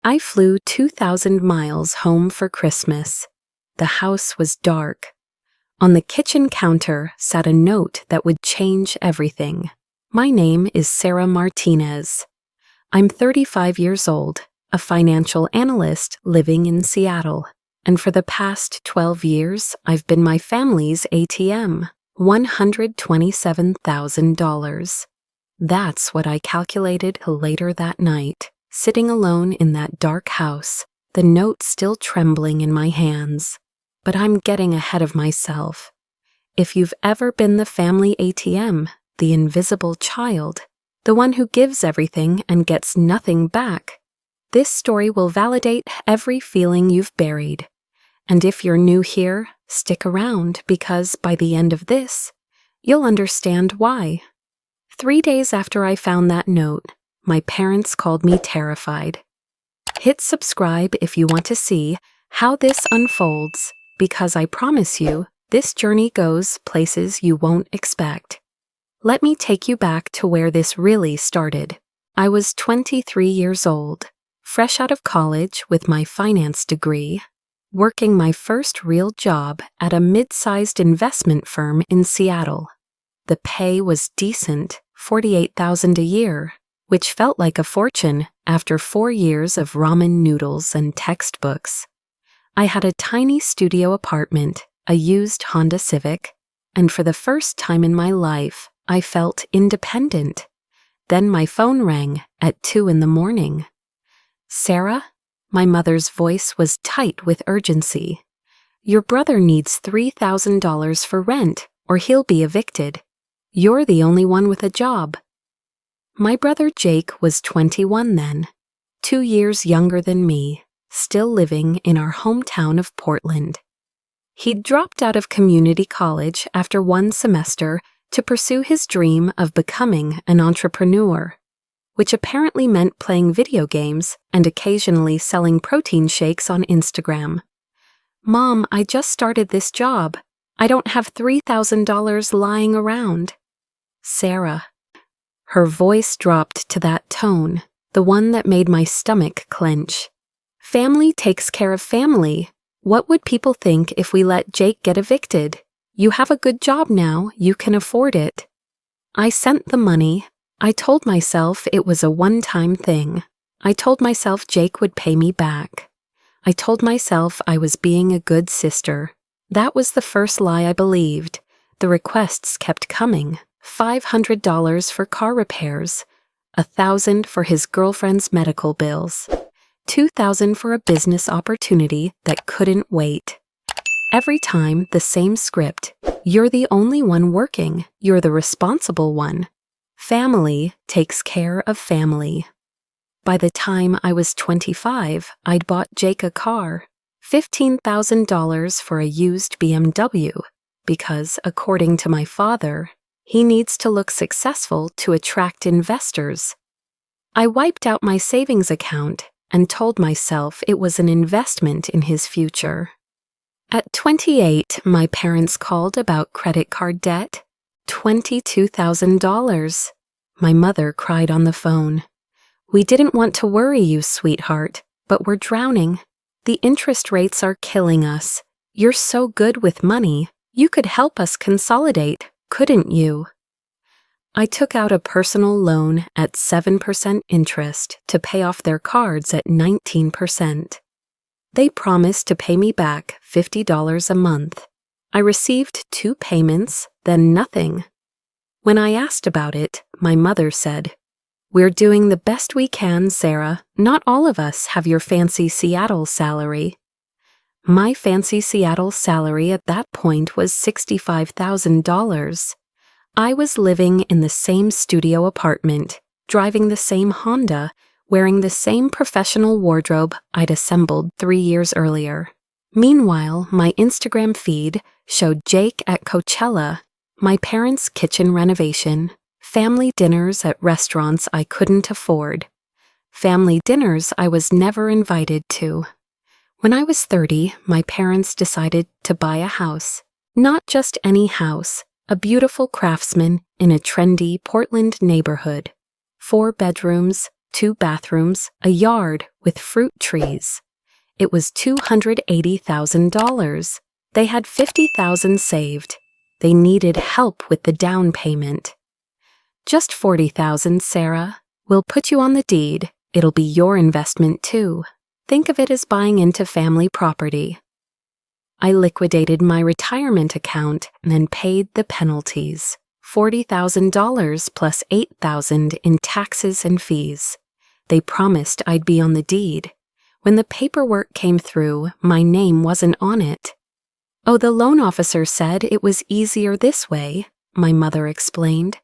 I flew 2,000 miles home for Christmas. The house was dark. On the kitchen counter sat a note that would change everything. My name is Sarah Martinez. I'm 35 years old, a financial analyst living in Seattle. And for the past 12 years, I've been my family's ATM, $127,000. That's what I calculated later that night, sitting alone in that dark house, the note still trembling in my hands. But I'm getting ahead of myself. If you've ever been the family ATM, the invisible child, the one who gives everything and gets nothing back, this story will validate every feeling you've buried. And if you're new here, stick around because by the end of this, you'll understand why. 3 days after I found that note, my parents called me terrified. Hit subscribe if you want to see how this unfolds, because I promise you, this journey goes places you won't expect. Let me take you back to where this really started. I was 23 years old, fresh out of college with my finance degree, working my first real job at a mid-sized investment firm in Seattle. The pay was decent, $48,000 a year, which felt like a fortune after 4 years of ramen noodles and textbooks. I had a tiny studio apartment, a used Honda Civic, and for the first time in my life, I felt independent. Then my phone rang at 2 a.m. "Sarah?" My mother's voice was tight with urgency. "Your brother needs $3,000 for rent, or he'll be evicted. You're the only one with a job." My brother Jake was 21 then, 2 years younger than me, still living in our hometown of Portland. He'd dropped out of community college after 1 semester to pursue his dream of becoming an entrepreneur, which apparently meant playing video games and occasionally selling protein shakes on Instagram. "Mom, I just started this job. I don't have $3,000 lying around." "Sarah." Her voice dropped to that tone, the one that made my stomach clench. "Family takes care of family. What would people think if we let Jake get evicted? You have a good job now, you can afford it." I sent the money. I told myself it was a one-time thing. I told myself Jake would pay me back. I told myself I was being a good sister. That was the first lie I believed. The requests kept coming. $500 for car repairs, $1,000 for his girlfriend's medical bills, $2,000 for a business opportunity that couldn't wait. Every time, the same script. You're the only one working. You're the responsible one. Family takes care of family. By the time I was 25, I'd bought Jake a car, $15,000 for a used BMW, because, according to my father, he needs to look successful to attract investors. I wiped out my savings account and told myself it was an investment in his future. At 28, my parents called about credit card debt. $22,000. My mother cried on the phone. "We didn't want to worry you, sweetheart, but we're drowning. The interest rates are killing us. You're so good with money. You could help us consolidate, couldn't you?" I took out a personal loan at 7% interest to pay off their cards at 19%. They promised to pay me back $50 a month. I received 2 payments, then nothing. When I asked about it, my mother said, "We're doing the best we can, Sarah. Not all of us have your fancy Seattle salary." My fancy Seattle salary at that point was $65,000. I was living in the same studio apartment, driving the same Honda, wearing the same professional wardrobe I'd assembled 3 years earlier. Meanwhile, my Instagram feed showed Jake at Coachella, my parents' kitchen renovation, family dinners at restaurants I couldn't afford, family dinners I was never invited to. When I was 30, my parents decided to buy a house. Not just any house, a beautiful Craftsman in a trendy Portland neighborhood. 4 bedrooms, 2 bathrooms, a yard with fruit trees. It was $280,000. They had $50,000 saved. They needed help with the down payment. Just $40,000, Sarah. We'll put you on the deed. It'll be your investment too. Think of it as buying into family property. I liquidated my retirement account and paid the penalties. $40,000 plus $8,000 in taxes and fees. They promised I'd be on the deed. When the paperwork came through, my name wasn't on it. Oh, the loan officer said it was easier this way, my mother explained.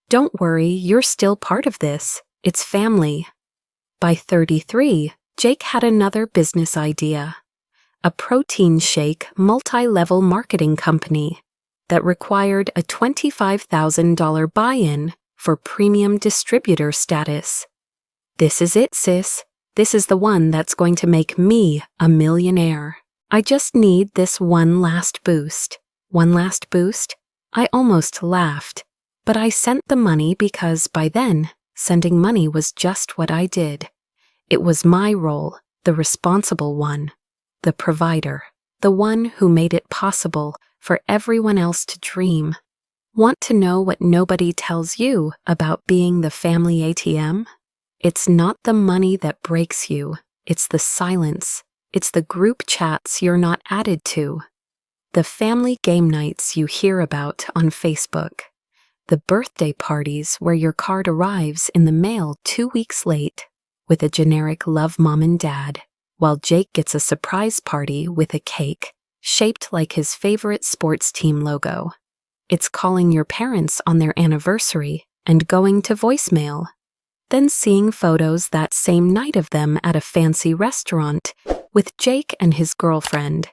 Don't worry, you're still part of this. It's family. By 33, Jake had another business idea. A protein shake multi-level marketing company that required a $25,000 buy-in for premium distributor status. This is it, sis. This is the one that's going to make me a millionaire. I just need this one last boost. One last boost? I almost laughed, but I sent the money because by then, sending money was just what I did. It was my role, the responsible one, the provider, the one who made it possible for everyone else to dream. Want to know what nobody tells you about being the family ATM? It's not the money that breaks you. It's the silence. It's the group chats you're not added to. The family game nights you hear about on Facebook. The birthday parties where your card arrives in the mail 2 weeks late with a generic love mom and dad, while Jake gets a surprise party with a cake shaped like his favorite sports team logo. It's calling your parents on their anniversary and going to voicemail, then seeing photos that same night of them at a fancy restaurant with Jake and his girlfriend.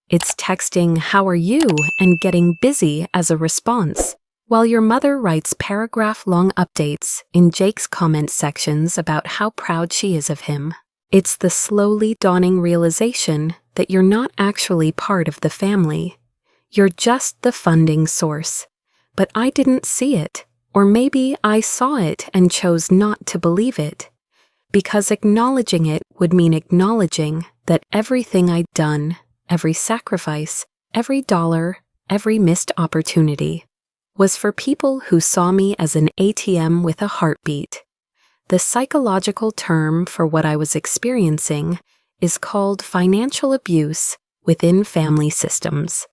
It's texting "How are you?" and getting busy as a response, while your mother writes paragraph-long updates in Jake's comment sections about how proud she is of him. It's the slowly dawning realization that you're not actually part of the family. You're just the funding source. But I didn't see it, or maybe I saw it and chose not to believe it, because acknowledging it would mean acknowledging that everything I'd done, every sacrifice, every dollar, every missed opportunity, was for people who saw me as an ATM with a heartbeat. The psychological term for what I was experiencing is called financial abuse within family systems.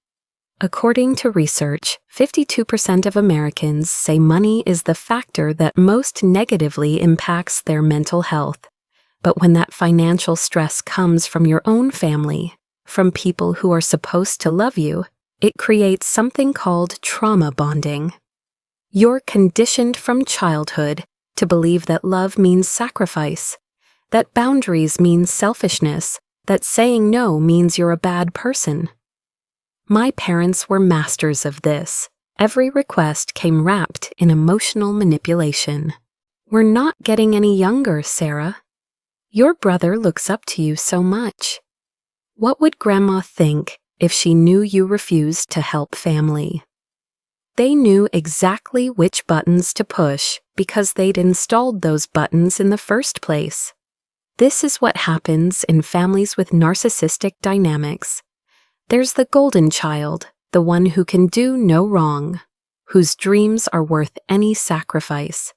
According to research, 52% of Americans say money is the factor that most negatively impacts their mental health. But when that financial stress comes from your own family, from people who are supposed to love you, it creates something called trauma bonding. You're conditioned from childhood to believe that love means sacrifice, that boundaries mean selfishness, that saying no means you're a bad person. My parents were masters of this. Every request came wrapped in emotional manipulation. We're not getting any younger, Sarah. Your brother looks up to you so much. What would Grandma think if she knew you refused to help family? They knew exactly which buttons to push because they'd installed those buttons in the first place. This is what happens in families with narcissistic dynamics. There's the golden child, the one who can do no wrong, whose dreams are worth any sacrifice.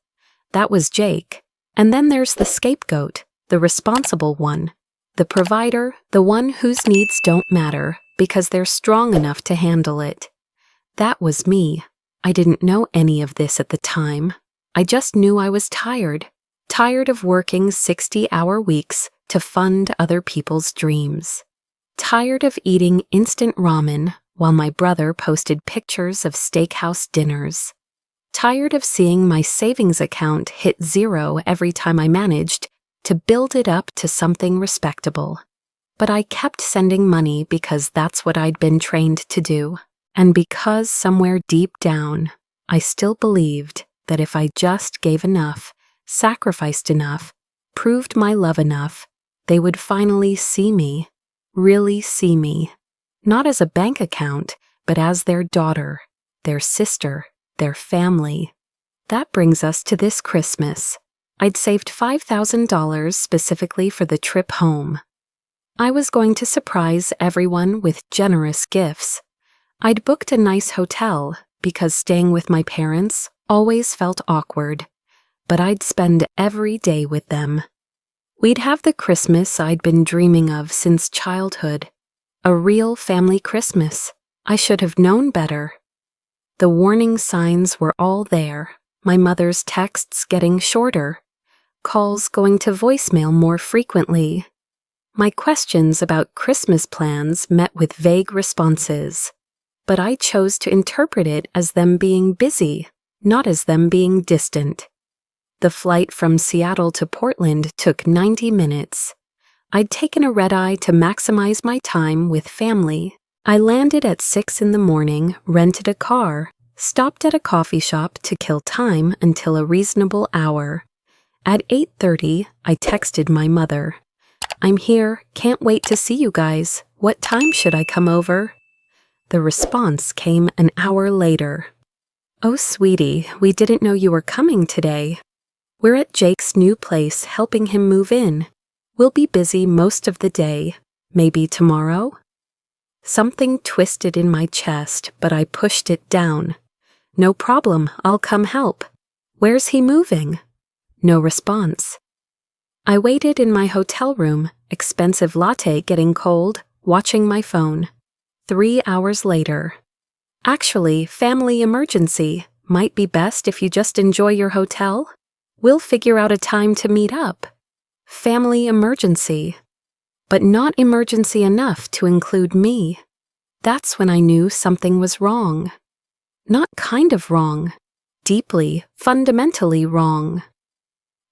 That was Jake. And then there's the scapegoat, the responsible one, the provider, the one whose needs don't matter because they're strong enough to handle it. That was me. I didn't know any of this at the time. I just knew I was tired of working 60-hour weeks to fund other people's dreams. Tired of eating instant ramen while my brother posted pictures of steakhouse dinners. Tired of seeing my savings account hit zero every time I managed to build it up to something respectable. But I kept sending money because that's what I'd been trained to do, and because somewhere deep down, I still believed that if I just gave enough, sacrificed enough, proved my love enough, they would finally see me, really see me, not as a bank account, but as their daughter, their sister, their family. That brings us to this Christmas. I'd saved $5,000 specifically for the trip home. I was going to surprise everyone with generous gifts. I'd booked a nice hotel because staying with my parents always felt awkward, but I'd spend every day with them. We'd have the Christmas I'd been dreaming of since childhood. A real family Christmas. I should have known better. The warning signs were all there. My mother's texts getting shorter. Calls going to voicemail more frequently. My questions about Christmas plans met with vague responses. But I chose to interpret it as them being busy, not as them being distant. The flight from Seattle to Portland took 90 minutes. I'd taken a red-eye to maximize my time with family. I landed at 6 in the morning, rented a car, stopped at a coffee shop to kill time until a reasonable hour. At 8:30, I texted my mother. "I'm here, can't wait to see you guys. What time should I come over?" The response came an hour later. "Oh, sweetie, we didn't know you were coming today. We're at Jake's new place helping him move in. We'll be busy most of the day. Maybe tomorrow?" Something twisted in my chest, but I pushed it down. "No problem, I'll come help. Where's he moving?" No response. I waited in my hotel room, expensive latte getting cold, watching my phone. 3 hours later. "Actually, family emergency. Might be best if you just enjoy your hotel. We'll figure out a time to meet up." Family emergency. But not emergency enough to include me. That's when I knew something was wrong. Not kind of wrong. Deeply, fundamentally wrong.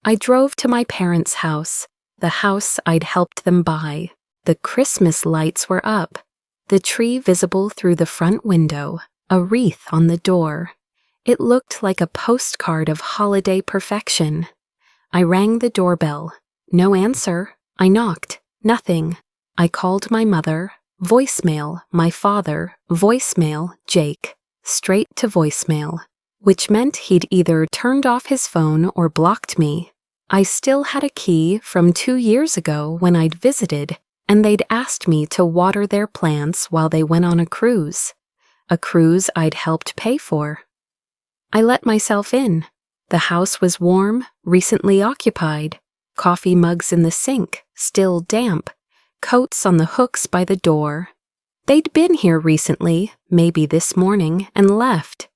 I drove to my parents' house, the house I'd helped them buy. The Christmas lights were up, the tree visible through the front window, a wreath on the door. It looked like a postcard of holiday perfection. I rang the doorbell. No answer. I knocked. Nothing. I called my mother. Voicemail. My father. Voicemail. Jake. Straight to voicemail. Which meant he'd either turned off his phone or blocked me. I still had a key from 2 years ago when I'd visited, and they'd asked me to water their plants while they went on a cruise. A cruise I'd helped pay for. I let myself in. The house was warm, recently occupied. Coffee mugs in the sink, still damp. Coats on the hooks by the door. They'd been here recently, maybe this morning, and left.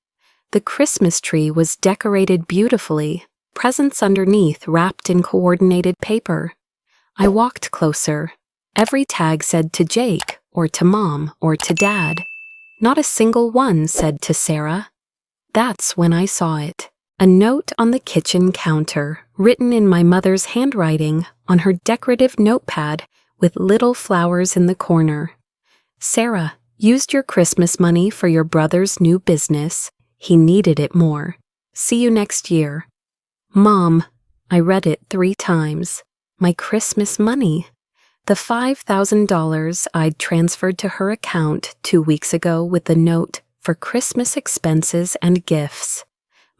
The Christmas tree was decorated beautifully, presents underneath wrapped in coordinated paper. I walked closer. Every tag said to Jake, or to Mom, or to Dad. Not a single one said to Sarah. That's when I saw it. A note on the kitchen counter, written in my mother's handwriting on her decorative notepad with little flowers in the corner. "Sarah, used your Christmas money for your brother's new business. He needed it more. See you next year." Mom, I read it 3 times. My Christmas money. The $5,000 I'd transferred to her account 2 weeks ago with the note for Christmas expenses and gifts.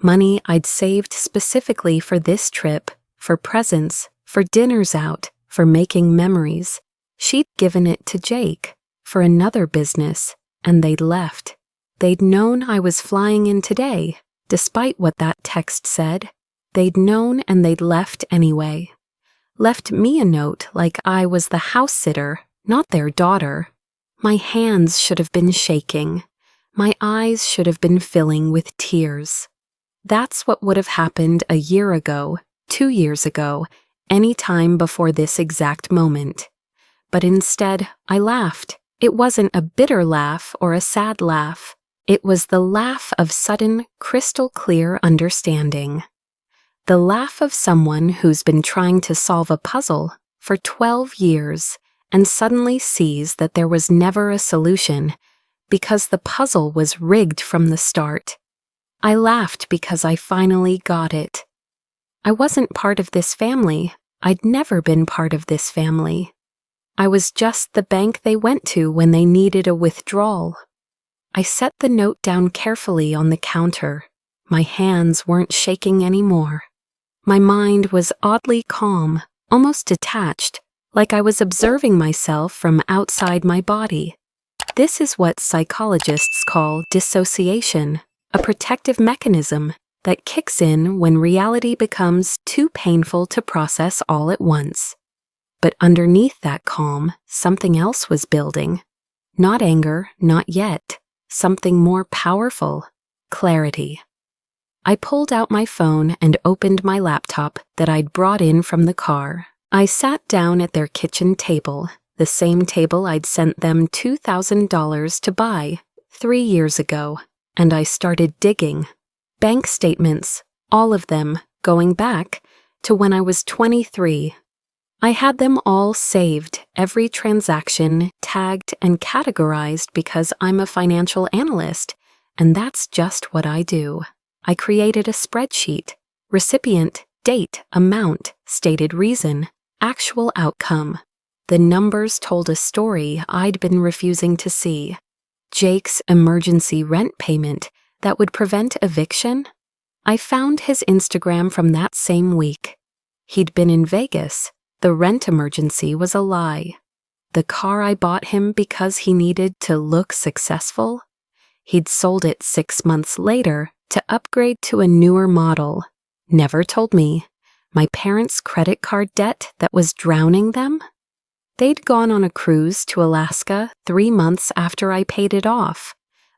Money I'd saved specifically for this trip, for presents, for dinners out, for making memories. She'd given it to Jake, for another business, and they'd left. They'd known I was flying in today, despite what that text said. They'd known and they'd left anyway. Left me a note like I was the house sitter, not their daughter. My hands should have been shaking. My eyes should have been filling with tears. That's what would have happened a year ago, 2 years ago, any time before this exact moment. But instead, I laughed. It wasn't a bitter laugh or a sad laugh. It was the laugh of sudden, crystal clear understanding. The laugh of someone who's been trying to solve a puzzle for 12 years and suddenly sees that there was never a solution because the puzzle was rigged from the start. I laughed because I finally got it. I wasn't part of this family. I'd never been part of this family. I was just the bank they went to when they needed a withdrawal. I set the note down carefully on the counter. My hands weren't shaking anymore. My mind was oddly calm, almost detached, like I was observing myself from outside my body. This is what psychologists call dissociation, a protective mechanism that kicks in when reality becomes too painful to process all at once. But underneath that calm, something else was building. Not anger, not yet. Something more powerful. Clarity. I pulled out my phone and opened my laptop that I'd brought in from the car. I sat down at their kitchen table, the same table I'd sent them $2,000 to buy 3 years ago, and I started digging. Bank statements, all of them, going back to when I was 23. I had them all saved, every transaction tagged and categorized because I'm a financial analyst, and that's just what I do. I created a spreadsheet: recipient, date, amount, stated reason, actual outcome. The numbers told a story I'd been refusing to see. Jake's emergency rent payment that would prevent eviction? I found his Instagram from that same week. He'd been in Vegas. The rent emergency was a lie. The car I bought him because he needed to look successful? He'd sold it 6 months later to upgrade to a newer model. Never told me. My parents' credit card debt that was drowning them? They'd gone on a cruise to Alaska 3 months after I paid it off.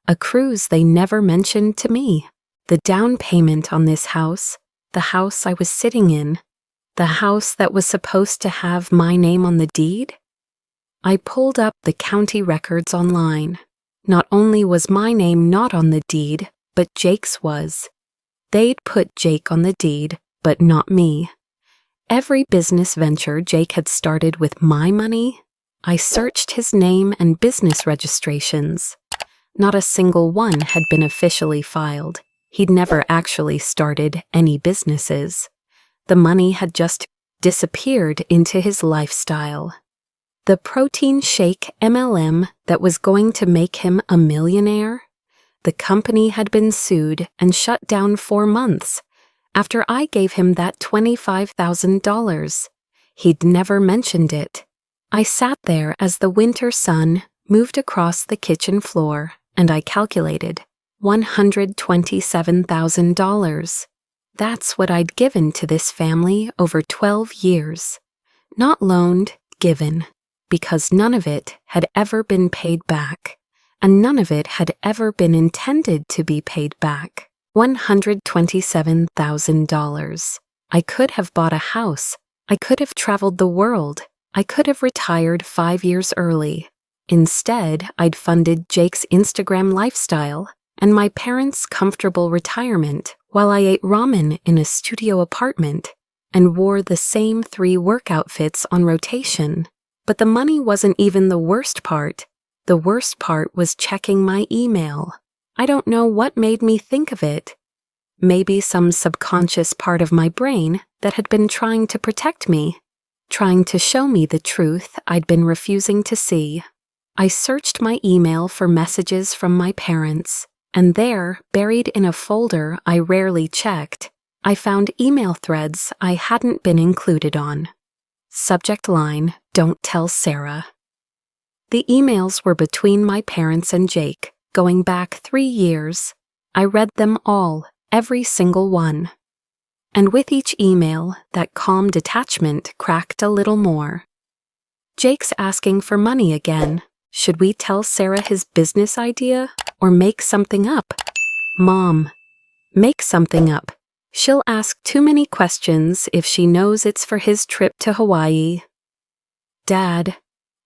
A cruise they never mentioned to me. The down payment on this house, the house I was sitting in, the house that was supposed to have my name on the deed? I pulled up the county records online. Not only was my name not on the deed, but Jake's was. They'd put Jake on the deed, but not me. Every business venture Jake had started with my money, I searched his name and business registrations. Not a single one had been officially filed. He'd never actually started any businesses. The money had just disappeared into his lifestyle. The protein shake MLM that was going to make him a millionaire? The company had been sued and shut down 4 months after I gave him that $25,000. He'd never mentioned it. I sat there as the winter sun moved across the kitchen floor, and I calculated $127,000. That's what I'd given to this family over 12 years. Not loaned, given, because none of it had ever been paid back, and none of it had ever been intended to be paid back. $127,000. I could have bought a house. I could have traveled the world. I could have retired 5 years early. Instead, I'd funded Jake's Instagram lifestyle and my parents' comfortable retirement while I ate ramen in a studio apartment and wore the same 3 work outfits on rotation. But the money wasn't even the worst part. The worst part was checking my email. I don't know what made me think of it. Maybe some subconscious part of my brain that had been trying to protect me, trying to show me the truth I'd been refusing to see. I searched my email for messages from my parents, and there, buried in a folder I rarely checked, I found email threads I hadn't been included on. Subject line, "Don't tell Sarah." The emails were between my parents and Jake, going back 3 years. I read them all, every single one. And with each email, that calm detachment cracked a little more. Jake's asking for money again. Should we tell Sarah his business idea or make something up? Mom, make something up. She'll ask too many questions if she knows it's for his trip to Hawaii. Dad,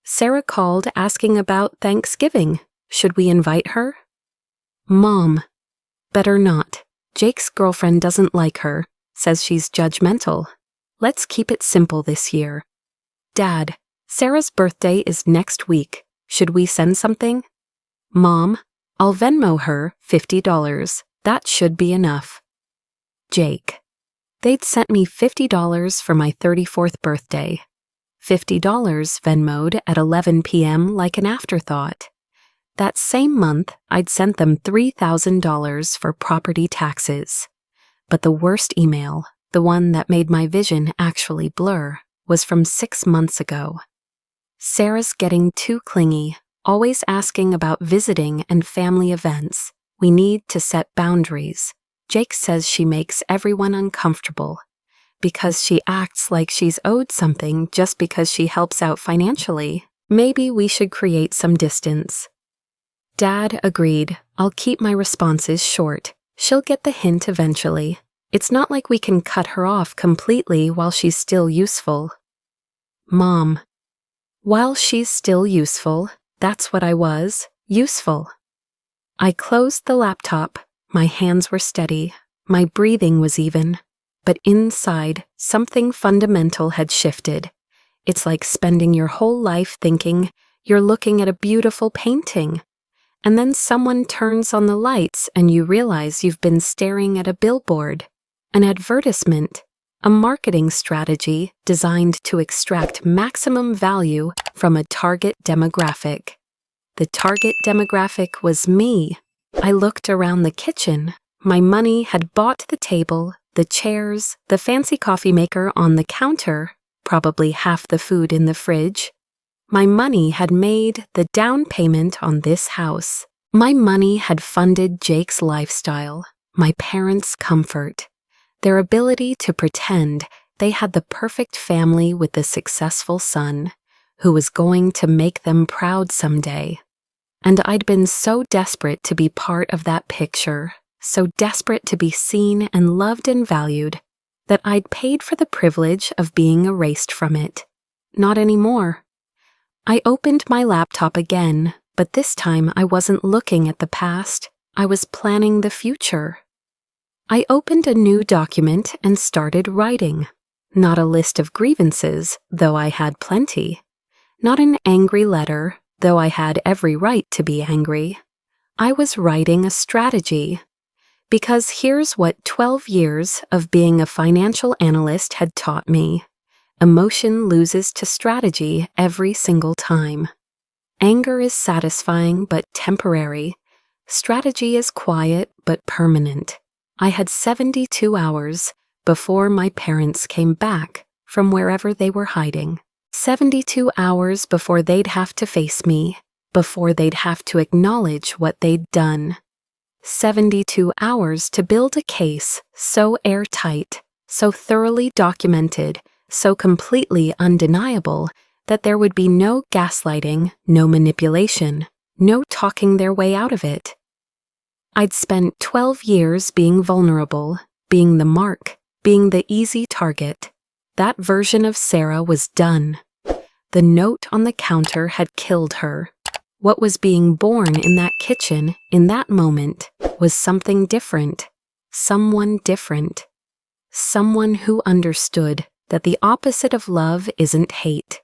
Sarah called asking about Thanksgiving. Should we invite her? Mom, better not. Jake's girlfriend doesn't like her, says she's judgmental. Let's keep it simple this year. Dad, Sarah's birthday is next week. Should we send something? Mom, I'll Venmo her $50. That should be enough. Jake, they'd sent me $50 for my 34th birthday. $50 Venmo'd at 11 p.m. like an afterthought. That same month, I'd sent them $3,000 for property taxes. But the worst email, the one that made my vision actually blur, was from 6 months ago. Sarah's getting too clingy, always asking about visiting and family events. We need to set boundaries. Jake says she makes everyone uncomfortable because she acts like she's owed something just because she helps out financially. Maybe we should create some distance. Dad agreed. I'll keep my responses short. She'll get the hint eventually. It's not like we can cut her off completely while she's still useful. Mom. While she's still useful, that's what I was, useful. I closed the laptop. My hands were steady. My breathing was even. But inside, something fundamental had shifted. It's like spending your whole life thinking you're looking at a beautiful painting, and then someone turns on the lights and you realize you've been staring at a billboard, an advertisement, a marketing strategy designed to extract maximum value from a target demographic. The target demographic was me. I looked around the kitchen. My money had bought the table, the chairs, the fancy coffee maker on the counter, probably half the food in the fridge. My money had made the down payment on this house. My money had funded Jake's lifestyle, my parents' comfort, their ability to pretend they had the perfect family with a successful son who was going to make them proud someday. And I'd been so desperate to be part of that picture, so desperate to be seen and loved and valued, that I'd paid for the privilege of being erased from it. Not anymore. I opened my laptop again, but this time I wasn't looking at the past. I was planning the future. I opened a new document and started writing. Not a list of grievances, though I had plenty. Not an angry letter, though I had every right to be angry. I was writing a strategy. Because here's what 12 years of being a financial analyst had taught me. Emotion loses to strategy every single time. Anger is satisfying but temporary. Strategy is quiet but permanent. I had 72 hours before my parents came back from wherever they were hiding. 72 hours before they'd have to face me, before they'd have to acknowledge what they'd done. 72 hours to build a case so airtight, so thoroughly documented, so completely undeniable that there would be no gaslighting, no manipulation, no talking their way out of it. I'd spent 12 years being vulnerable, being the mark, being the easy target. That version of Sarah was done. The note on the counter had killed her. What was being born in that kitchen, in that moment, was something different. Someone different. Someone who understood that the opposite of love isn't hate.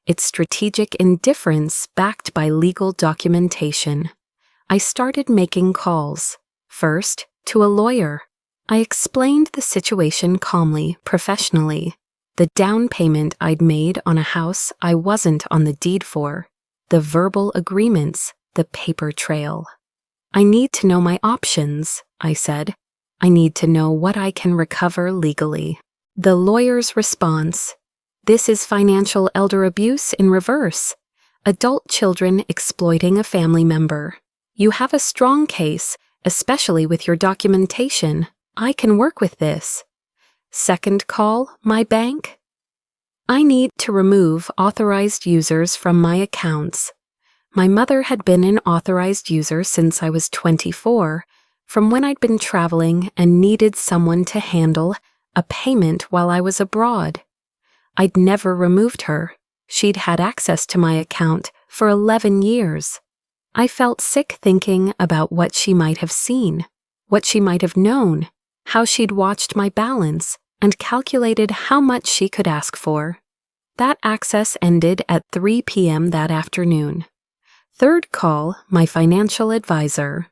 It's strategic indifference backed by legal documentation. I started making calls. First, to a lawyer. I explained the situation calmly, professionally. The down payment I'd made on a house I wasn't on the deed for. The verbal agreements, the paper trail. I need to know my options, I said. I need to know what I can recover legally. The lawyer's response: this is financial elder abuse in reverse. Adult children exploiting a family member. You have a strong case, especially with your documentation. I can work with this. Second call, my bank. I need to remove authorized users from my accounts. My mother had been an authorized user since I was 24, from when I'd been traveling and needed someone to handle a payment while I was abroad. I'd never removed her. She'd had access to my account for 11 years. I felt sick thinking about what she might have seen, what she might have known, how she'd watched my balance and calculated how much she could ask for. That access ended at 3 p.m. that afternoon. Third call, my financial advisor.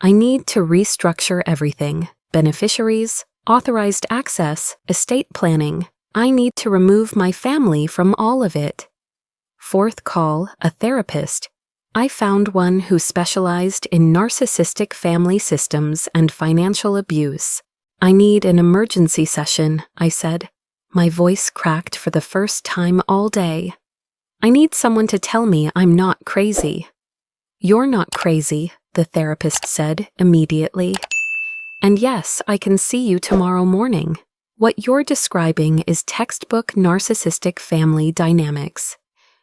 I need to restructure everything: beneficiaries, authorized access, estate planning. I need to remove my family from all of it. Fourth call, a therapist. I found one who specialized in narcissistic family systems and financial abuse. I need an emergency session, I said. My voice cracked for the first time all day. I need someone to tell me I'm not crazy. You're not crazy, the therapist said immediately. And yes, I can see you tomorrow morning. What you're describing is textbook narcissistic family dynamics.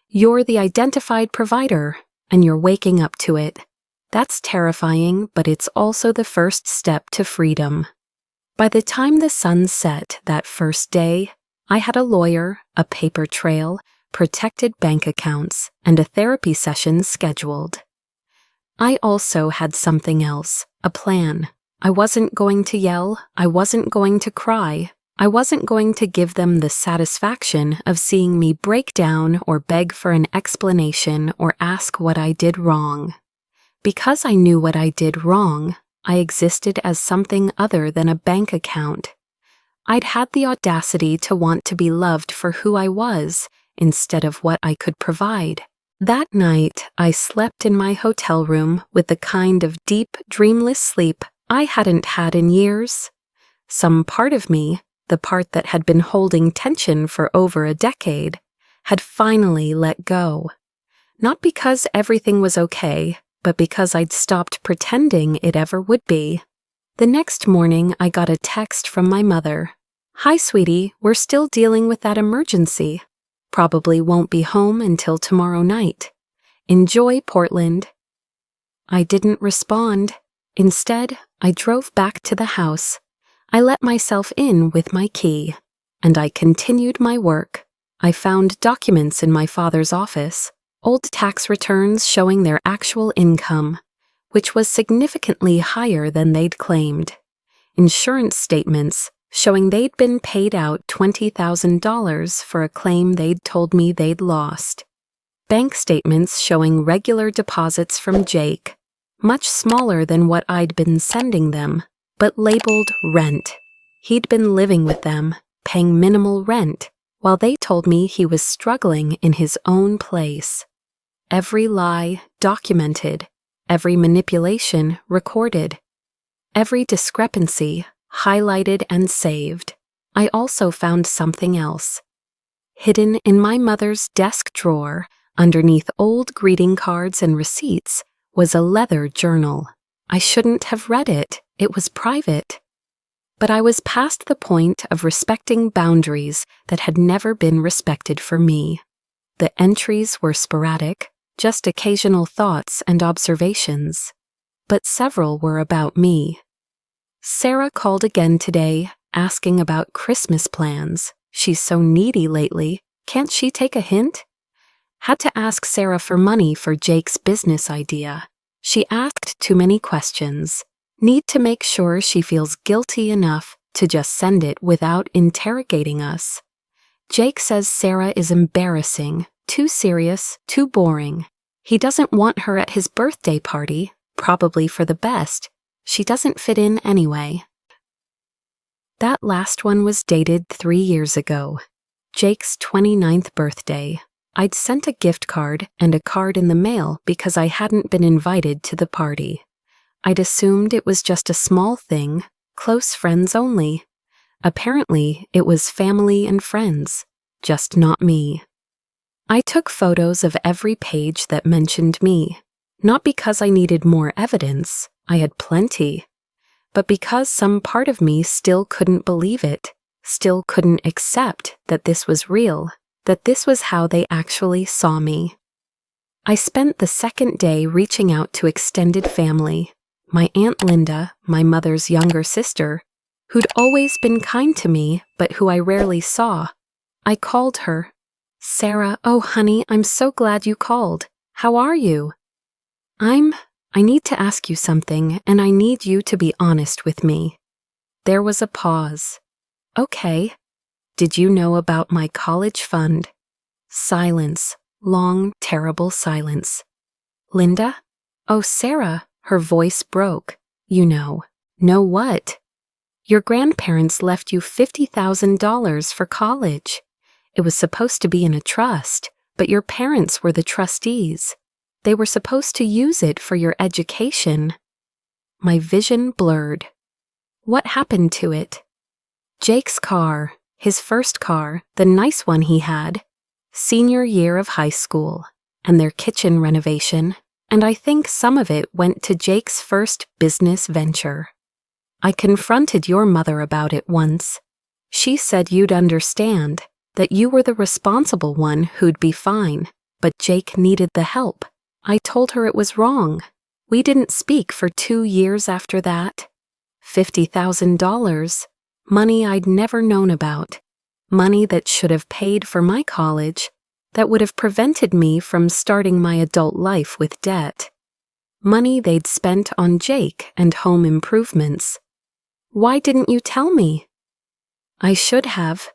You're the identified provider, and you're waking up to it. That's terrifying, but it's also the first step to freedom. By the time the sun set that first day, I had a lawyer, a paper trail, protected bank accounts, and a therapy session scheduled. I also had something else, a plan. I wasn't going to yell, I wasn't going to cry, I wasn't going to give them the satisfaction of seeing me break down or beg for an explanation or ask what I did wrong. Because I knew what I did wrong, I existed as something other than a bank account. I'd had the audacity to want to be loved for who I was instead of what I could provide. That night, I slept in my hotel room with the kind of deep, dreamless sleep I hadn't had in years. Some part of me, the part that had been holding tension for over a decade, had finally let go. Not because everything was okay, but because I'd stopped pretending it ever would be. The next morning, I got a text from my mother. "Hi, sweetie, we're still dealing with that emergency. Probably won't be home until tomorrow night. Enjoy Portland." I didn't respond. Instead, I drove back to the house. I let myself in with my key, and I continued my work. I found documents in my father's office, old tax returns showing their actual income, which was significantly higher than they'd claimed. Insurance statements showing they'd been paid out $20,000 for a claim they'd told me they'd lost. Bank statements showing regular deposits from Jake, much smaller than what I'd been sending them, but labeled rent. He'd been living with them, paying minimal rent, while they told me he was struggling in his own place. Every lie documented, every manipulation recorded, every discrepancy highlighted and saved. I also found something else. Hidden in my mother's desk drawer, underneath old greeting cards and receipts, was a leather journal. I shouldn't have read it. It was private. But I was past the point of respecting boundaries that had never been respected for me. The entries were sporadic, just occasional thoughts and observations, but several were about me. Sarah called again today, asking about Christmas plans. She's so needy lately. Can't she take a hint? Had to ask Sarah for money for Jake's business idea. She asked too many questions. Need to make sure she feels guilty enough to just send it without interrogating us. Jake says Sarah is embarrassing, too serious, too boring. He doesn't want her at his birthday party, probably for the best. She doesn't fit in anyway. That last one was dated 3 years ago. Jake's 29th birthday. I'd sent a gift card and a card in the mail because I hadn't been invited to the party. I'd assumed it was just a small thing, close friends only. Apparently, it was family and friends, just not me. I took photos of every page that mentioned me, not because I needed more evidence, I had plenty, but because some part of me still couldn't believe it, still couldn't accept that this was real, that this was how they actually saw me. I spent the second day reaching out to extended family, my Aunt Linda, my mother's younger sister, who'd always been kind to me but who I rarely saw. I called her. "Sarah, oh honey, I'm so glad you called. How are you?" I need to ask you something, and I need you to be honest with me." There was a pause. "Okay. Did you know about my college fund?" Silence. Long, terrible silence. "Linda? Oh, Sarah," her voice broke. "You know." "Know what?" "Your grandparents left you $50,000 for college. It was supposed to be in a trust, but your parents were the trustees. They were supposed to use it for your education." My vision blurred. What happened to it? Jake's car, his first car, the nice one he had, senior year of high school, and their kitchen renovation, and I think some of it went to Jake's first business venture. I confronted your mother about it once. She said you'd understand, that you were the responsible one who'd be fine, but Jake needed the help. I told her it was wrong. We didn't speak for 2 years after that. $50,000, money I'd never known about, money that should have paid for my college, that would have prevented me from starting my adult life with debt. Money they'd spent on Jake and home improvements. Why didn't you tell me? I should have.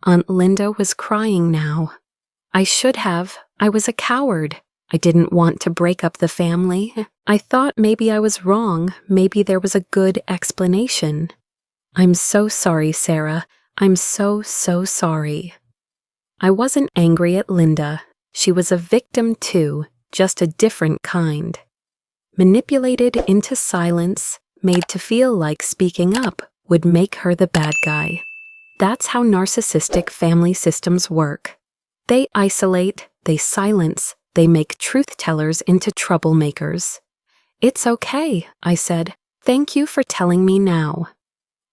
Aunt Linda was crying now. I should have. I was a coward. I didn't want to break up the family. I thought maybe I was wrong. Maybe there was a good explanation. I'm so sorry, Sarah. I'm so sorry. I wasn't angry at Linda. She was a victim too, just a different kind. Manipulated into silence, made to feel like speaking up would make her the bad guy. That's how narcissistic family systems work. They isolate, they silence, they make truth-tellers into troublemakers. It's okay, I said. Thank you for telling me now.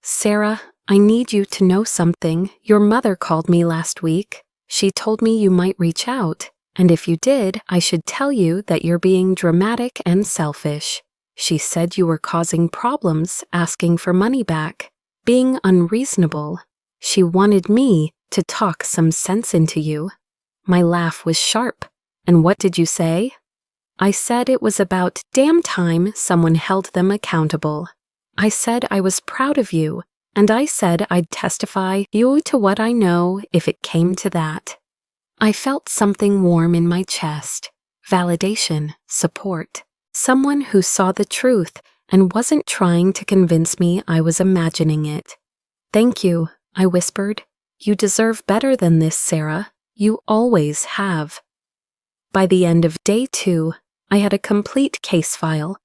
Sarah, I need you to know something. Your mother called me last week. She told me you might reach out, and if you did, I should tell you that you're being dramatic and selfish. She said you were causing problems, asking for money back, being unreasonable. She wanted me to talk some sense into you. My laugh was sharp. And what did you say? I said it was about damn time someone held them accountable. I said I was proud of you, and I said I'd testify you to what I know if it came to that. I felt something warm in my chest. Validation, support. Someone who saw the truth and wasn't trying to convince me I was imagining it. Thank you, I whispered. You deserve better than this, Sarah. You always have. By the end of day 2, I had a complete case file.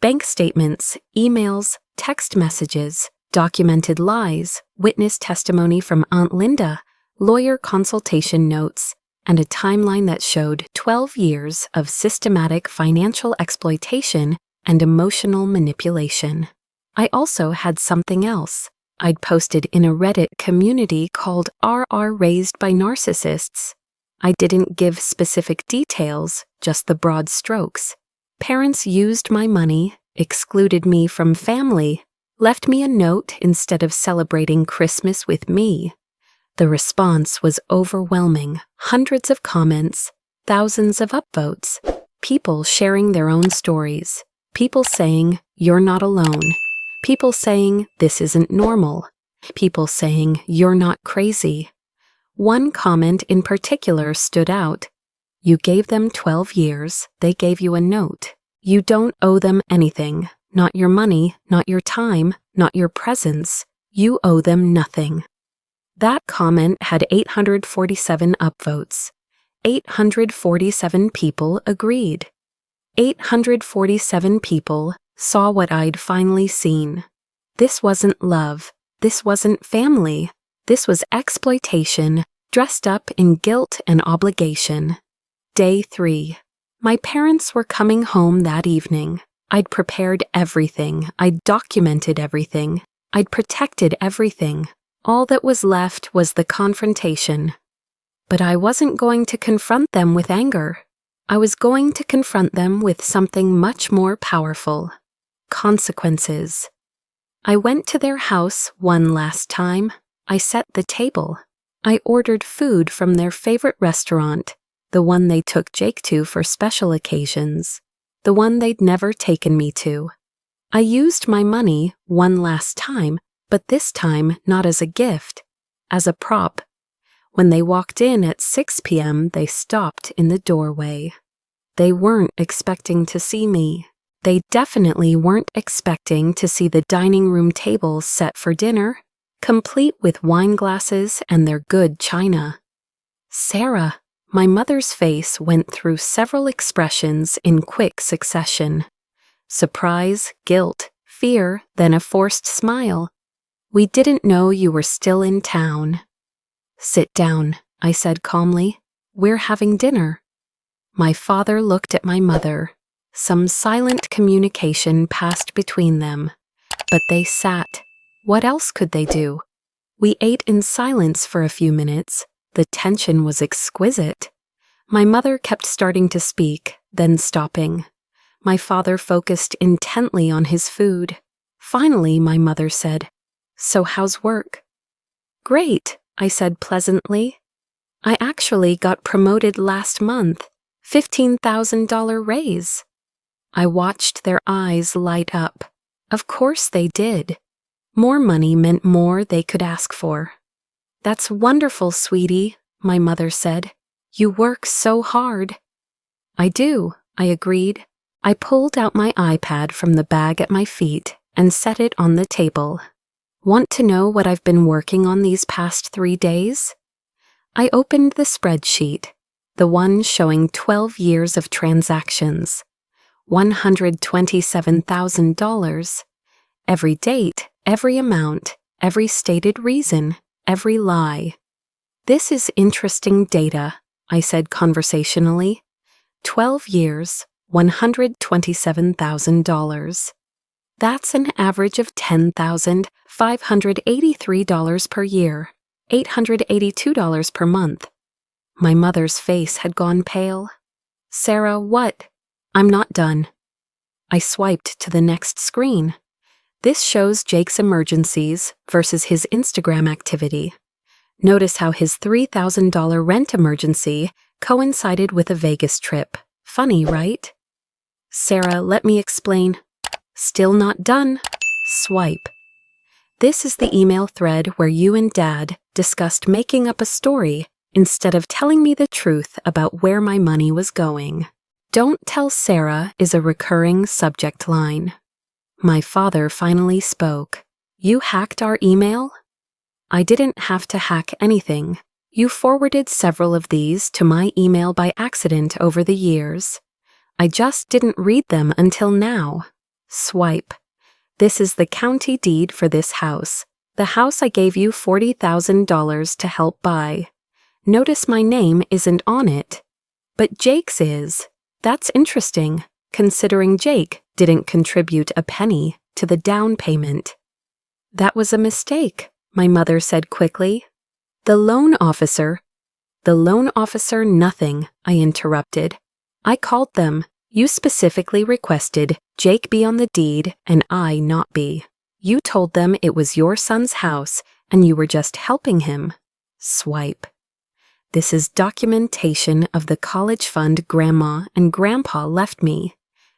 Bank statements, emails, text messages, documented lies, witness testimony from Aunt Linda, lawyer consultation notes, and a timeline that showed 12 years of systematic financial exploitation and emotional manipulation. I also had something else. I'd posted in a Reddit community called RR Raised by Narcissists. I didn't give specific details, just the broad strokes. Parents used my money, excluded me from family, left me a note instead of celebrating Christmas with me. The response was overwhelming. Hundreds of comments, thousands of upvotes, people sharing their own stories, people saying, "You're not alone," people saying, "This isn't normal," people saying, "You're not crazy." One comment in particular stood out. You gave them 12 years, they gave you a note. You don't owe them anything, not your money, not your time, not your presence. You owe them nothing. That comment had 847 upvotes. 847 people agreed. 847 people saw what I'd finally seen. This wasn't love. This wasn't family. This was exploitation, dressed up in guilt and obligation. Day 3. My parents were coming home that evening. I'd prepared everything. I'd documented everything. I'd protected everything. All that was left was the confrontation. But I wasn't going to confront them with anger. I was going to confront them with something much more powerful. Consequences. I went to their house one last time. I set the table. I ordered food from their favorite restaurant, the one they took Jake to for special occasions, the one they'd never taken me to. I used my money one last time, but this time not as a gift, as a prop. When they walked in at 6 p.m., they stopped in the doorway. They weren't expecting to see me. They definitely weren't expecting to see the dining room table set for dinner, complete with wine glasses and their good china. Sarah, my mother's face went through several expressions in quick succession. Surprise, guilt, fear, then a forced smile. We didn't know you were still in town. Sit down, I said calmly. We're having dinner. My father looked at my mother. Some silent communication passed between them. But they sat. What else could they do? We ate in silence for a few minutes. The tension was exquisite. My mother kept starting to speak, then stopping. My father focused intently on his food. Finally, my mother said, "So how's work?" "Great," I said pleasantly. "I actually got promoted last month. $15,000 raise." I watched their eyes light up. Of course they did. More money meant more they could ask for. "That's wonderful, sweetie," my mother said. "You work so hard." "I do," I agreed. I pulled out my iPad from the bag at my feet and set it on the table. Want to know what I've been working on these past 3 days? I opened the spreadsheet, the one showing 12 years of transactions. $127,000. Every date, every amount, every stated reason, every lie. "This is interesting data," I said conversationally. 12 years, $127,000. That's an average of $10,583 per year, $882 per month. My mother's face had gone pale. "Sarah, what?" "I'm not done." I swiped to the next screen. This shows Jake's emergencies versus his Instagram activity. Notice how his $3,000 rent emergency coincided with a Vegas trip. Funny, right? "Sarah, let me explain." "Still not done." Swipe. This is the email thread where you and Dad discussed making up a story instead of telling me the truth about where my money was going. "Don't tell Sarah" is a recurring subject line. My father finally spoke. "You hacked our email?" "I didn't have to hack anything. You forwarded several of these to my email by accident over the years. I just didn't read them until now." Swipe. This is the county deed for this house, the house I gave you $40,000 to help buy. Notice my name isn't on it, but Jake's is. That's interesting, considering Jake didn't contribute a penny to the down payment. "That was a mistake," my mother said quickly. The loan officer, nothing," I interrupted. "I called them. You specifically requested Jake be on the deed and I not be. You told them it was your son's house and you were just helping him." Swipe. This is documentation of the college fund Grandma and Grandpa left me.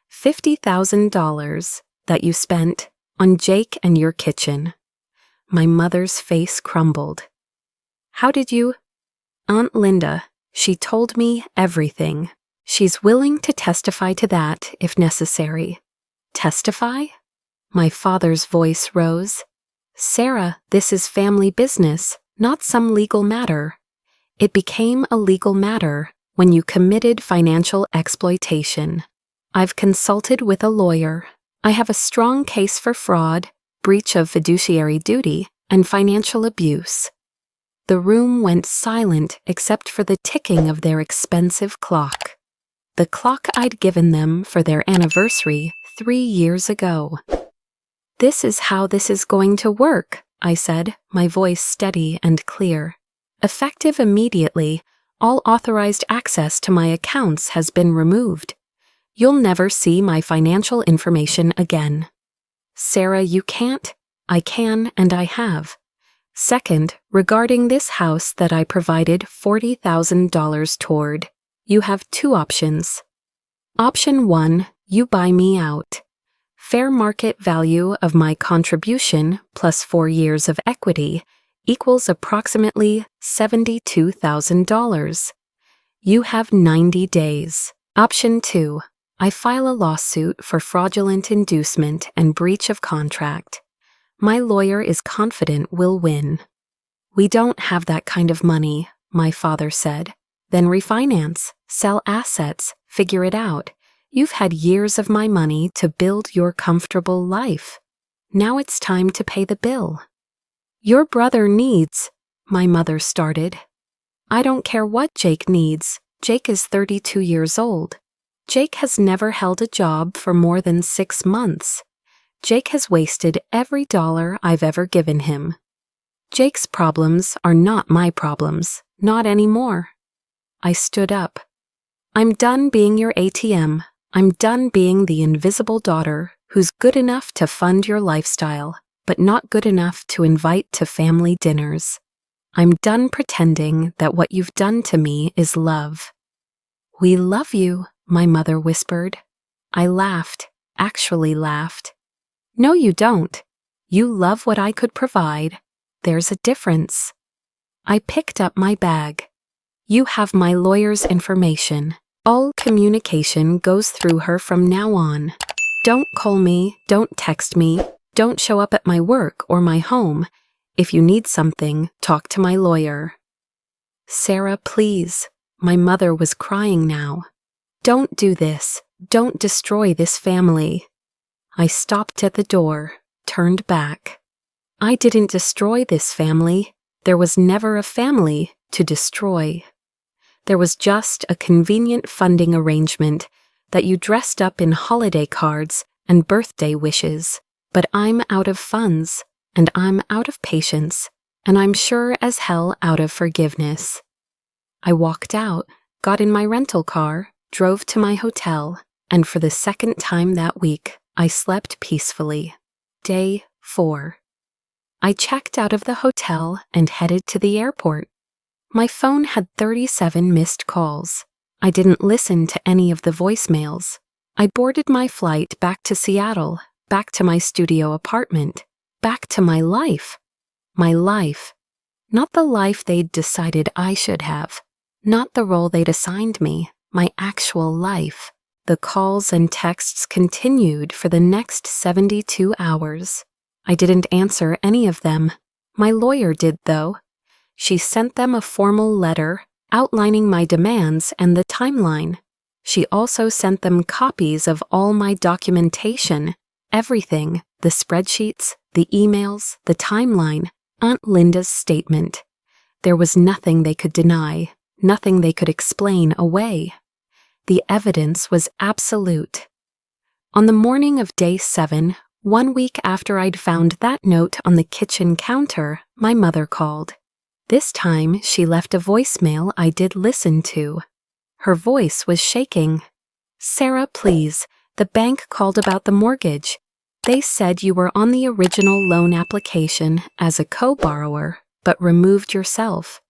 $50,000 that you spent on Jake and your kitchen. My mother's face crumbled. "How did you?" "Aunt Linda, she told me everything. She's willing to testify to that if necessary." "Testify?" My father's voice rose. "Sarah, this is family business, not some legal matter. It became a legal matter when you committed financial exploitation. I've consulted with a lawyer. I have a strong case for fraud, breach of fiduciary duty, and financial abuse." The room went silent except for the ticking of their expensive clock. The clock I'd given them for their anniversary 3 years ago. "This is how this is going to work," I said, my voice steady and clear. "Effective immediately, all authorized access to my accounts has been removed. You'll never see my financial information again." "Sarah, you can't." "I can and I have. Second, regarding this house that I provided $40,000 toward, you have 2 options. Option 1, you buy me out. Fair market value of my contribution plus 4 years of equity equals approximately $72,000. You have 90 days. Option 2, I file a lawsuit for fraudulent inducement and breach of contract. My lawyer is confident we'll win." "We don't have that kind of money," my father said. "Then refinance, sell assets, figure it out. You've had years of my money to build your comfortable life." Now it's time to pay the bill. Your brother needs, my mother started. I don't care what Jake needs. Jake is 32 years old. Jake has never held a job for more than 6 months. Jake has wasted every dollar I've ever given him. Jake's problems are not my problems, not anymore. I stood up. I'm done being your ATM. I'm done being the invisible daughter who's good enough to fund your lifestyle, but not good enough to invite to family dinners. I'm done pretending that what you've done to me is love. We love you, my mother whispered. I laughed, actually laughed. No, you don't. You love what I could provide. There's a difference. I picked up my bag. You have my lawyer's information. All communication goes through her from now on. Don't call me, don't text me, don't show up at my work or my home. If you need something, talk to my lawyer. Sarah, please. My mother was crying now. Don't do this. Don't destroy this family. I stopped at the door, turned back. I didn't destroy this family. There was never a family to destroy. There was just a convenient funding arrangement that you dressed up in holiday cards and birthday wishes. But I'm out of funds, and I'm out of patience, and I'm sure as hell out of forgiveness. I walked out, got in my rental car, drove to my hotel, and for the second time that week, I slept peacefully. Day 4. I checked out of the hotel and headed to the airport. My phone had 37 missed calls. I didn't listen to any of the voicemails. I boarded my flight back to Seattle, back to my studio apartment, back to my life. My life. Not the life they'd decided I should have. Not the role they'd assigned me. My actual life. The calls and texts continued for the next 72 hours. I didn't answer any of them. My lawyer did, though. She sent them a formal letter outlining my demands and the timeline. She also sent them copies of all my documentation, everything, the spreadsheets, the emails, the timeline, Aunt Linda's statement. There was nothing they could deny, nothing they could explain away. The evidence was absolute. On the morning of day 7, 1 week after I'd found that note on the kitchen counter, my mother called. This time, she left a voicemail I did listen to. Her voice was shaking. Sarah, please, the bank called about the mortgage. They said you were on the original loan application as a co-borrower, but removed yourself.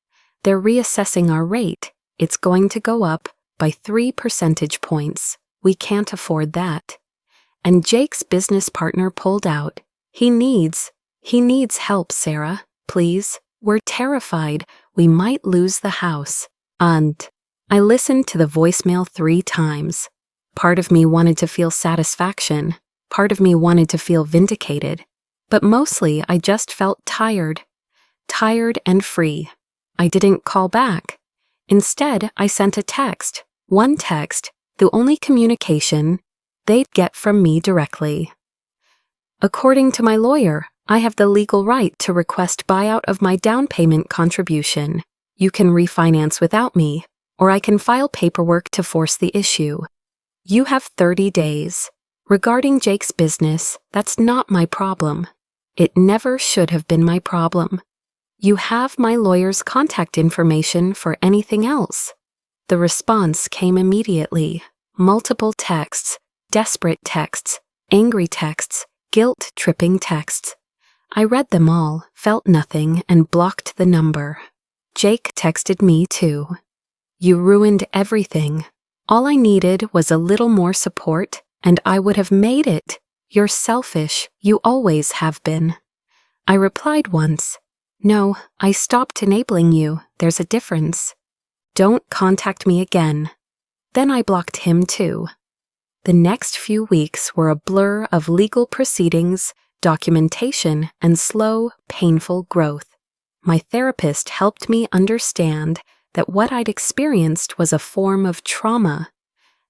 They're reassessing our rate. It's going to go up by 3 percentage points. We can't afford that. And Jake's business partner pulled out. He needs help, Sarah, please. We're terrified we might lose the house. And I listened to the voicemail 3 times. Part of me wanted to feel satisfaction. Part of me wanted to feel vindicated. But mostly I just felt tired. Tired and free. I didn't call back. Instead, I sent a text. One text, the only communication they'd get from me directly. According to my lawyer, I have the legal right to request buyout of my down payment contribution. You can refinance without me, or I can file paperwork to force the issue. You have 30 days. Regarding Jake's business, that's not my problem. It never should have been my problem. You have my lawyer's contact information for anything else. The response came immediately. Multiple texts, desperate texts, angry texts, guilt-tripping texts. I read them all, felt nothing, and blocked the number. Jake texted me too. You ruined everything. All I needed was a little more support, and I would have made it. You're selfish. You always have been. I replied once. No, I stopped enabling you. There's a difference. Don't contact me again. Then I blocked him too. The next few weeks were a blur of legal proceedings, documentation, and slow, painful growth. My therapist helped me understand that what I'd experienced was a form of trauma,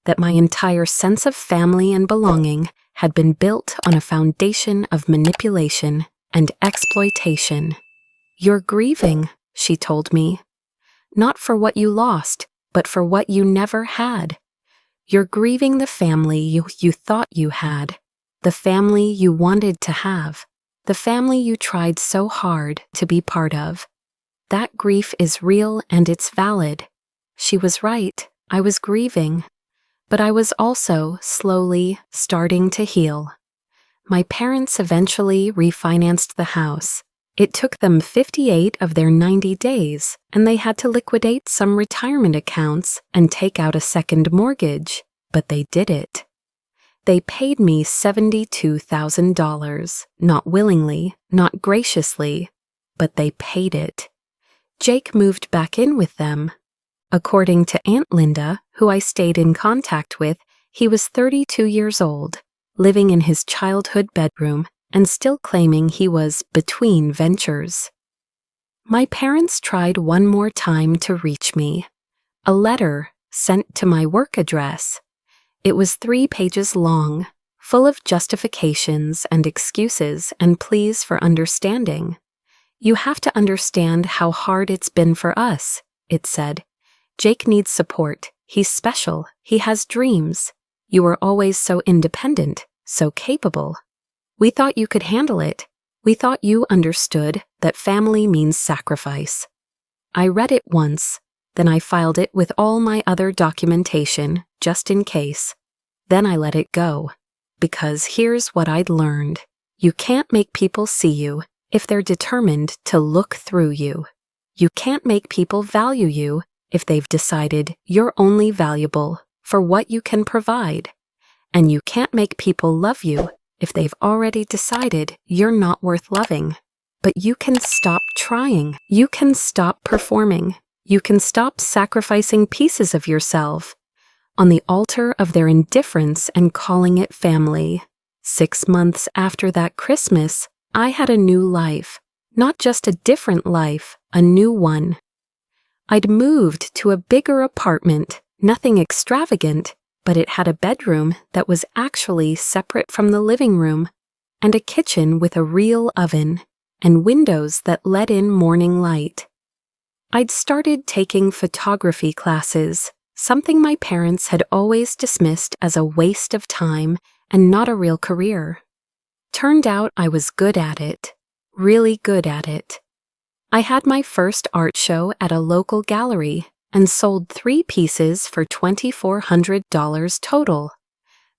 that my entire sense of family and belonging had been built on a foundation of manipulation and exploitation. "You're grieving," she told me. "Not for what you lost, but for what you never had. You're grieving the family you thought you had, the family you wanted to have, the family you tried so hard to be part of. That grief is real and it's valid." She was right. I was grieving. But I was also slowly starting to heal. My parents eventually refinanced the house. It took them 58 of their 90 days, and they had to liquidate some retirement accounts and take out a second mortgage, but they did it. They paid me $72,000, not willingly, not graciously, but they paid it. Jake moved back in with them. According to Aunt Linda, who I stayed in contact with, he was 32 years old, living in his childhood bedroom and still claiming he was between ventures. My parents tried one more time to reach me. A letter sent to my work address. It was 3 pages long, full of justifications and excuses and pleas for understanding. "You have to understand how hard it's been for us," it said. "Jake needs support. He's special. He has dreams. You were always so independent, so capable. We thought you could handle it. We thought you understood that family means sacrifice." I read it once, then I filed it with all my other documentation, just in case. Then I let it go, because here's what I'd learned. You can't make people see you if they're determined to look through you. You can't make people value you if they've decided you're only valuable for what you can provide. And you can't make people love you if they've already decided you're not worth loving. But you can stop trying. You can stop performing. You can stop sacrificing pieces of yourself on the altar of their indifference and calling it family. 6 months after that Christmas, I had a new life. Not just a different life, a new one. I'd moved to a bigger apartment, nothing extravagant, but it had a bedroom that was actually separate from the living room, and a kitchen with a real oven, and windows that let in morning light. I'd started taking photography classes, something my parents had always dismissed as a waste of time and not a real career. Turned out I was good at it, really good at it. I had my first art show at a local gallery and sold 3 pieces for $2,400 total.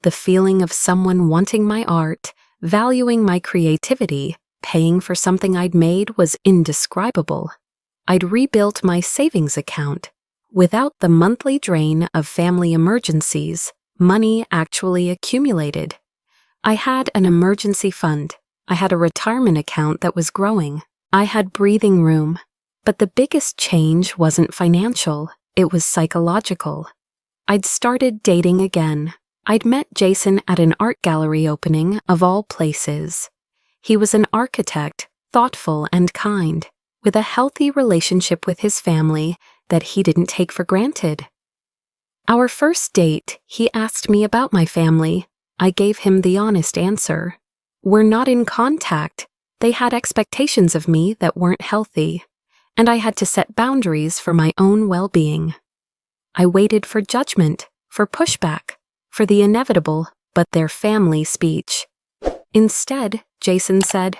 The feeling of someone wanting my art, valuing my creativity, paying for something I'd made was indescribable. I'd rebuilt my savings account. Without the monthly drain of family emergencies, money actually accumulated. I had an emergency fund. I had a retirement account that was growing. I had breathing room. But the biggest change wasn't financial, it was psychological. I'd started dating again. I'd met Jason at an art gallery opening of all places. He was an architect, thoughtful and kind, with a healthy relationship with his family that he didn't take for granted. Our first date, he asked me about my family. I gave him the honest answer. We're not in contact. They had expectations of me that weren't healthy, and I had to set boundaries for my own well-being. I waited for judgment, for pushback, for the inevitable but their family speech. Instead, Jason said,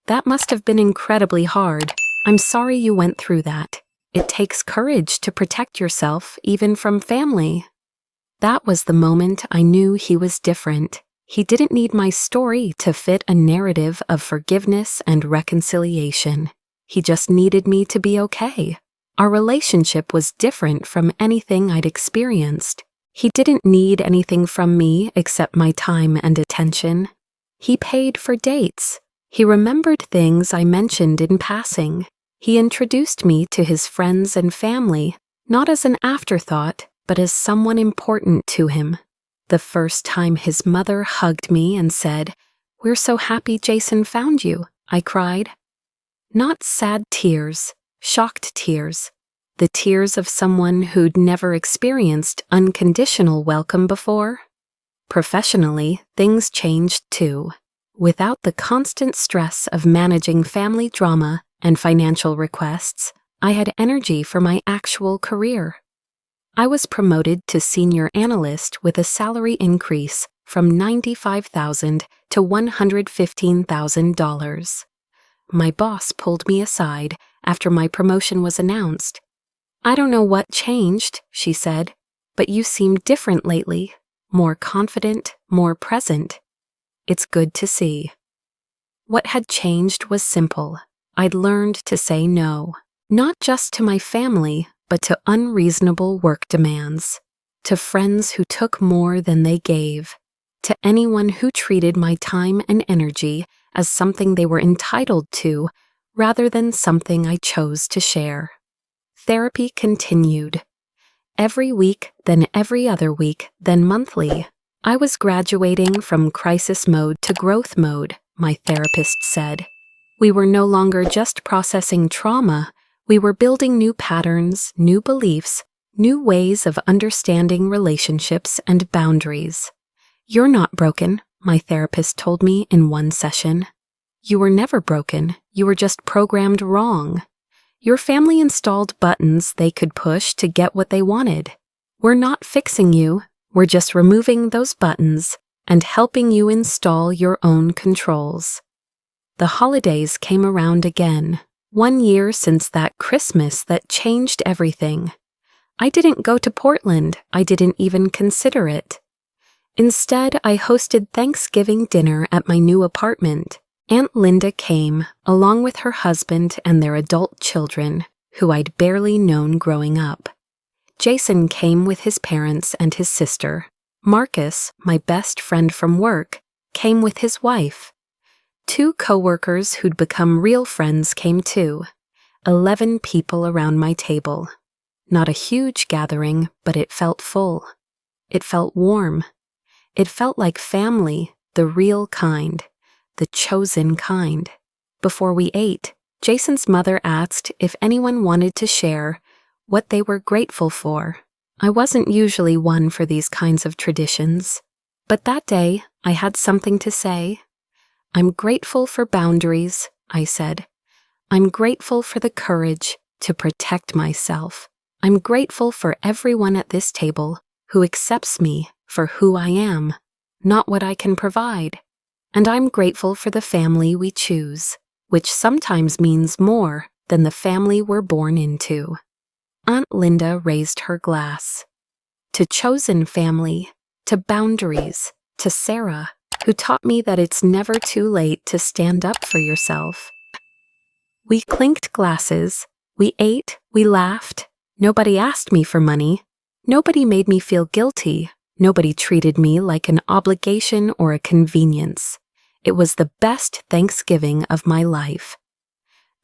"That must have been incredibly hard. I'm sorry you went through that. It takes courage to protect yourself, even from family." That was the moment I knew he was different. He didn't need my story to fit a narrative of forgiveness and reconciliation. He just needed me to be okay. Our relationship was different from anything I'd experienced. He didn't need anything from me except my time and attention. He paid for dates. He remembered things I mentioned in passing. He introduced me to his friends and family, not as an afterthought, but as someone important to him. The first time his mother hugged me and said, "We're so happy Jason found you," I cried. Not sad tears, shocked tears, the tears of someone who'd never experienced unconditional welcome before. Professionally, things changed too. Without the constant stress of managing family drama and financial requests, I had energy for my actual career. I was promoted to senior analyst with a salary increase from $95,000 to $115,000. My boss pulled me aside after my promotion was announced. "I don't know what changed," she said, "but you seem different lately, more confident, more present. It's good to see." What had changed was simple. I'd learned to say no, not just to my family, but to unreasonable work demands, to friends who took more than they gave, to anyone who treated my time and energy as something they were entitled to rather than something I chose to share. Therapy continued. Every week, then every other week, then monthly. I was graduating from crisis mode to growth mode, my therapist said. We were no longer just processing trauma, we were building new patterns, new beliefs, new ways of understanding relationships and boundaries. "You're not broken," my therapist told me in one session. "You were never broken, you were just programmed wrong. Your family installed buttons they could push to get what they wanted. We're not fixing you, we're just removing those buttons and helping you install your own controls." The holidays came around again, 1 year since that Christmas that changed everything. I didn't go to Portland, I didn't even consider it. Instead, I hosted Thanksgiving dinner at my new apartment. Aunt Linda came, along with her husband and their adult children, who I'd barely known growing up. Jason came with his parents and his sister. Marcus, my best friend from work, came with his wife. 2 coworkers who'd become real friends came too. 11 people around my table. Not a huge gathering, but it felt full. It felt warm. It felt like family, the real kind, the chosen kind. Before we ate, Jason's mother asked if anyone wanted to share what they were grateful for. I wasn't usually one for these kinds of traditions, but that day I had something to say. "I'm grateful for boundaries," I said. "I'm grateful for the courage to protect myself. I'm grateful for everyone at this table who accepts me for who I am, not what I can provide. And I'm grateful for the family we choose, which sometimes means more than the family we're born into." Aunt Linda raised her glass. To chosen family, to boundaries, to Sarah, who taught me that it's never too late to stand up for yourself. We clinked glasses, we ate, we laughed. Nobody asked me for money. Nobody made me feel guilty. Nobody treated me like an obligation or a convenience. It was the best Thanksgiving of my life.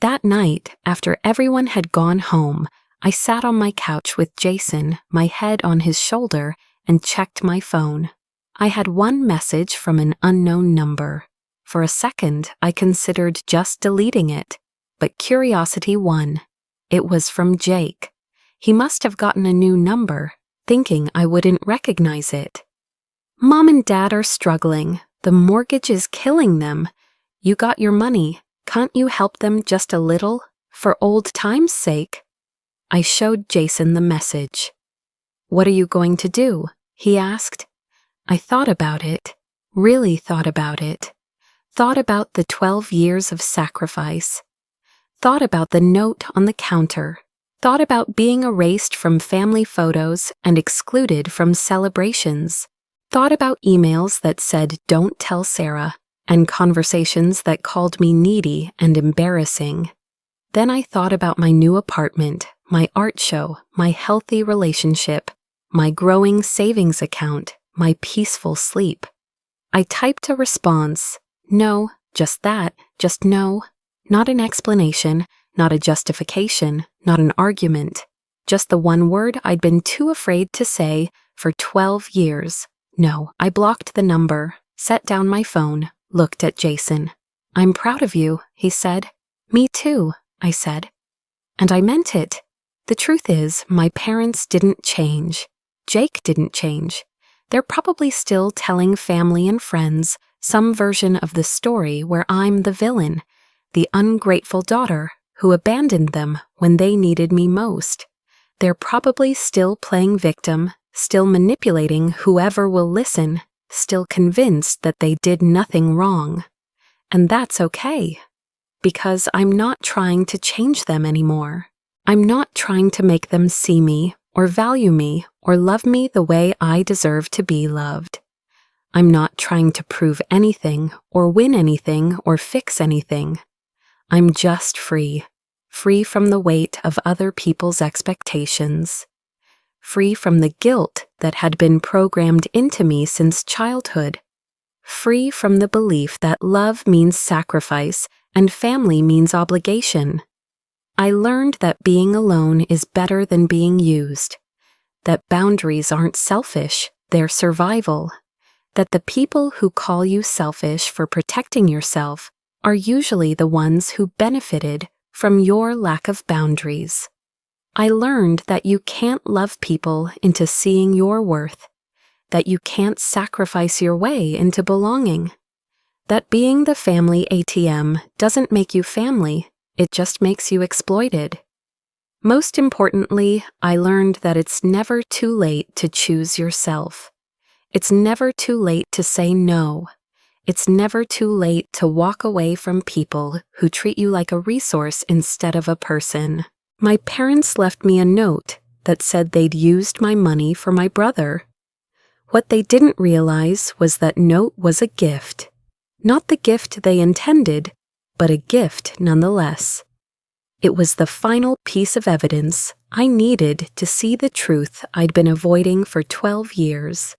That night, after everyone had gone home, I sat on my couch with Jason, my head on his shoulder, and checked my phone. I had one message from an unknown number. For a second, I considered just deleting it, but curiosity won. It was from Jake. He must have gotten a new number, thinking I wouldn't recognize it. "Mom and Dad are struggling. The mortgage is killing them. You got your money. Can't you help them just a little? For old time's sake?" I showed Jason the message. "What are you going to do?" he asked. I thought about it, really thought about it. Thought about the 12 years of sacrifice. Thought about the note on the counter. Thought about being erased from family photos and excluded from celebrations. Thought about emails that said, "Don't tell Sarah," and conversations that called me needy and embarrassing. Then I thought about my new apartment, my art show, my healthy relationship, my growing savings account, my peaceful sleep. I typed a response. No, just that, just no. Not an explanation, not a justification, not an argument. Just the one word I'd been too afraid to say for 12 years. No, I blocked the number, set down my phone, looked at Jason. "I'm proud of you," he said. "Me too," I said. And I meant it. The truth is, my parents didn't change. Jake didn't change. They're probably still telling family and friends some version of the story where I'm the villain, the ungrateful daughter who abandoned them when they needed me most. They're probably still playing victim, still manipulating whoever will listen, still convinced that they did nothing wrong. And that's okay, because I'm not trying to change them anymore. I'm not trying to make them see me or value me or love me the way I deserve to be loved. I'm not trying to prove anything or win anything or fix anything. I'm just free, free from the weight of other people's expectations, free from the guilt that had been programmed into me since childhood, free from the belief that love means sacrifice and family means obligation. I learned that being alone is better than being used, that boundaries aren't selfish, they're survival, that the people who call you selfish for protecting yourself are usually the ones who benefited from your lack of boundaries. I learned that you can't love people into seeing your worth, that you can't sacrifice your way into belonging, that being the family ATM doesn't make you family, it just makes you exploited. Most importantly, I learned that it's never too late to choose yourself. It's never too late to say no. It's never too late to walk away from people who treat you like a resource instead of a person. My parents left me a note that said they'd used my money for my brother. What they didn't realize was that note was a gift. Not the gift they intended, but a gift nonetheless. It was the final piece of evidence I needed to see the truth I'd been avoiding for 12 years.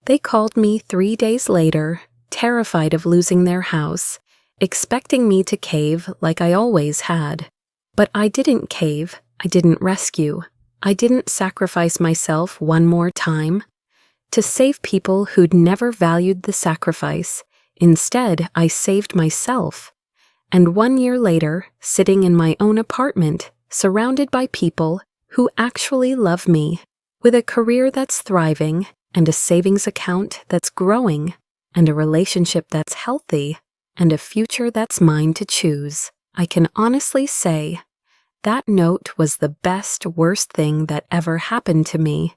They called me 3 days later, terrified of losing their house, expecting me to cave like I always had. But I didn't cave, I didn't rescue, I didn't sacrifice myself one more time. To save people who'd never valued the sacrifice, instead I saved myself. And 1 year later, sitting in my own apartment, surrounded by people who actually love me, with a career that's thriving, and a savings account that's growing, and a relationship that's healthy, and a future that's mine to choose, I can honestly say that note was the best, worst thing that ever happened to me,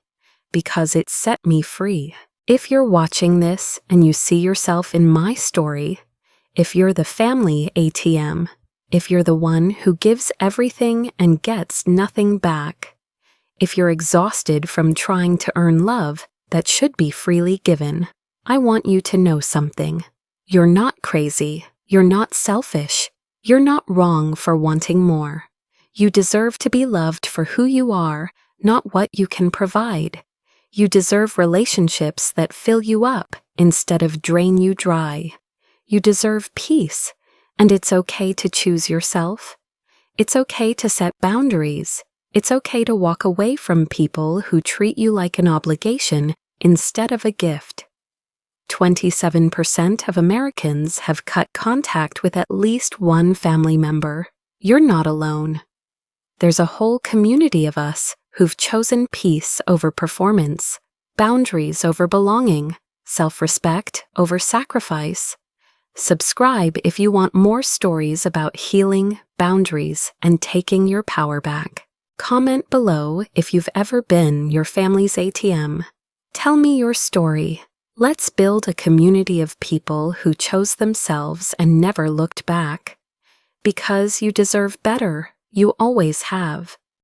because it set me free. If you're watching this and you see yourself in my story, if you're the family ATM, if you're the one who gives everything and gets nothing back, if you're exhausted from trying to earn love that should be freely given, I want you to know something. You're not crazy. You're not selfish. You're not wrong for wanting more. You deserve to be loved for who you are, not what you can provide. You deserve relationships that fill you up instead of drain you dry. You deserve peace, and it's okay to choose yourself. It's okay to set boundaries. It's okay to walk away from people who treat you like an obligation instead of a gift. 27% of Americans have cut contact with at least one family member. You're not alone. There's a whole community of us who've chosen peace over performance, boundaries over belonging, self-respect over sacrifice. Subscribe if you want more stories about healing, boundaries, and taking your power back. Comment below if you've ever been your family's ATM. Tell me your story. Let's build a community of people who chose themselves and never looked back. Because you deserve better, you always have.